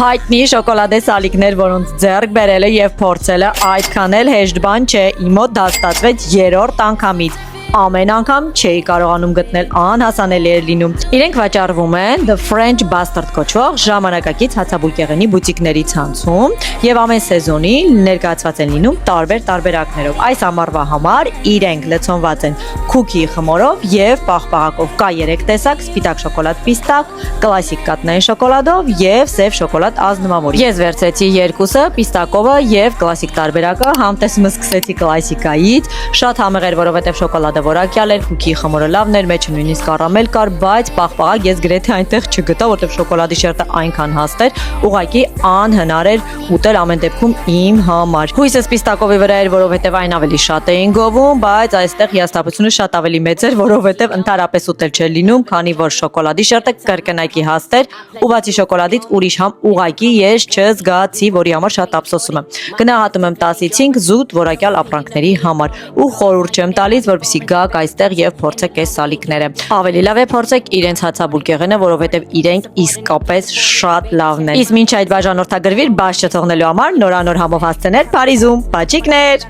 Հայտնի շոկոլադե սալիկներ, որոնց ձեռք բերել է եւ փորձել է, այդքան էլ հեշտ բան չէ։ Իմ մոտ դա ստացվեց 3-րդ անգամից։ Ամեն անգամ չէի կարողանում գտնել, անհասանելի էր լինում։ Իրենք վաճառվում են The French Bastard կոչվող ժամանակակից հացաբուլկեղենի բուտիկների ցանցում եւ ամեն սեզոնի ներկայացված են լինում տարբեր տարբերակներով։ Այս ամառվա համար իրենք լցոնված են քուքի խմորով եւ պաղպաղակով։ Կա 3 տեսակ՝ սպիտակ շոկոլադ պիստակ, կլասիկ կատնային շոկոլադով եւ սև շոկոլադ ազնվավոր։ Ես վերցրեցի երկուսը՝ պիստակովը եւ կլասիկ տարբերակը, համտեսումը սկսեցի կլասիկայից։ Շատ համեղ էր, որովհետեւ շոկոլադը որակյալ էր, քուքի խմորը լավն էր, մեջը նույնիսկ կարամել կար, բայց պաղպաղակ ես գրեթե այնտեղ չգտա, որտեղ շոկոլադի շերտը այնքան հաստ էր, ուղղակի անհնար էր ուտել ամեն դեպքում իմ համար։ Հույսս պիստակովի վրա էր, որովհետև այն ավելի շատ էին գովում, բայց այստեղ հիասթափությունը շատ ավելի մեծ էր, որովհետև ընդհանրապես ուտել չէր լինում, քանի որ շոկոլադի շերտը կրկնակի հաստ էր, ու բացի շոկոլադից ուրիշ համ ուղղակի ես չզգացի, որի համար շատ ափսոսում եմ։ Գնահատում եմ 10-ից 5 զուտ որակյալ ապրանքների համար ու խորհուրդ չեմ տալիս, որպեսզի գաք այստեղ եւ փորձեք այս սալիկները։ Ավելի լավ է փորձեք իրենց հացաբուլկեղենը, որովհետեւ իրենք իսկապես շատ լավն են։ Իսկ մինչ այդ բաժանորդագրվիր, բաց չթողնելու համար նորանոր համով հասցնել Փարիզում։ Պաչիկներ։